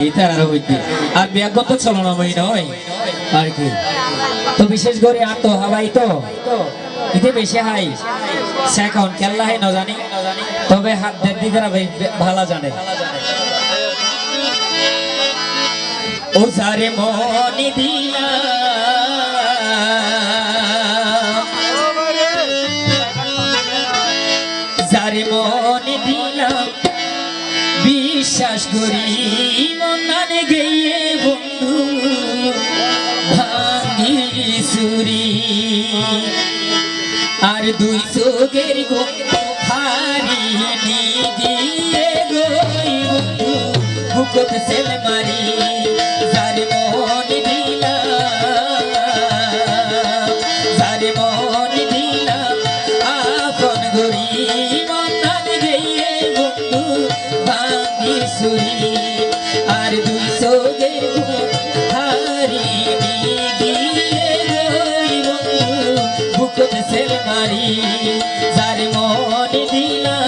আর ব্যাগত চলনাময়ী নয় আর কি। তো বিশেষ করে আর তো হাবাই তো ইতে বেশি হাই সেখন কেল্লা হয় না জানি, তবে হাত দেড় দিকে ভালো জানে। ও সারে মনি দিলা যারে মনি দিলাম বিশ্বাস করি মনে গিয়ে বন্ধু ভাঙ্গি সুরি আর দুই চোখের হারিয়ে গিয়ে গই বন্ধু বুকত সেল মারি যারে মনি দিলাম যারে মনি দিলাম আপন গরি সুরি আর দুই চোখের হারিয়ে গিয়ে বন্ধু বুকত সেল মারি যারে মনে দিলাম।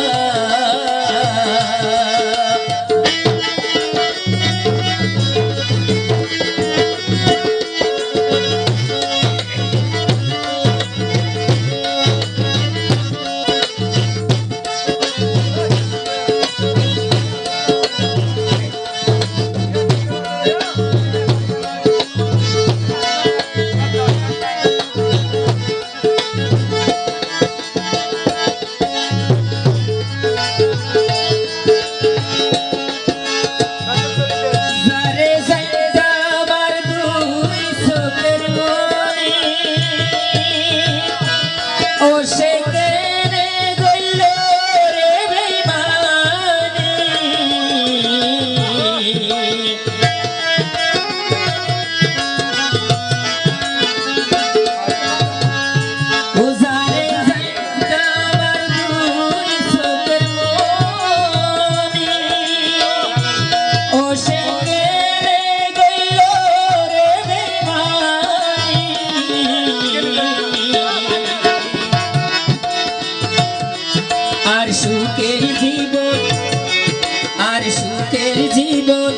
সুখের জীবন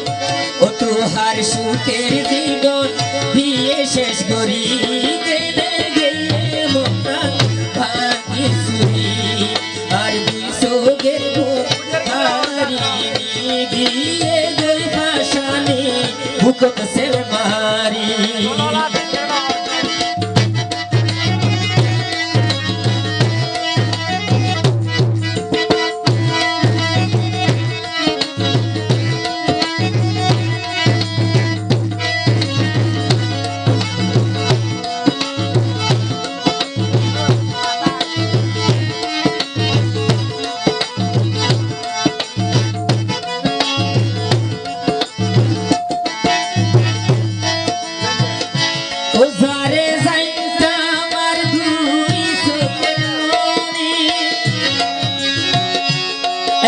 ও তোহার সুখের জীবন দিয়ে শেষ করি ভাঙি সুরি আর দুই চোখের হারিয়ে গিয়ে গই ভাসানে বুকত সেল মারি।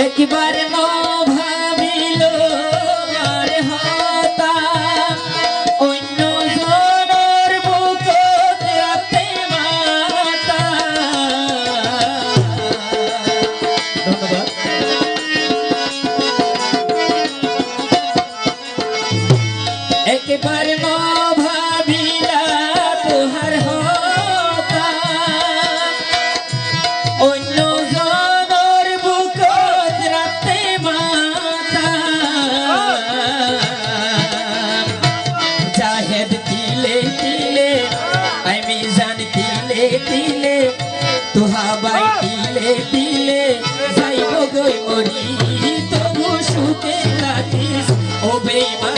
একবার ভাবিল আর হতা অন্য জনের বুকত রাতে মাতা। ধন্যবাদ। একবার ভাবিলা তোহার হতা অন্য দিলে তোহাবাই দিলে দিলে যাইব গই মরি তবু সুখে থাকিস ও বেইমান।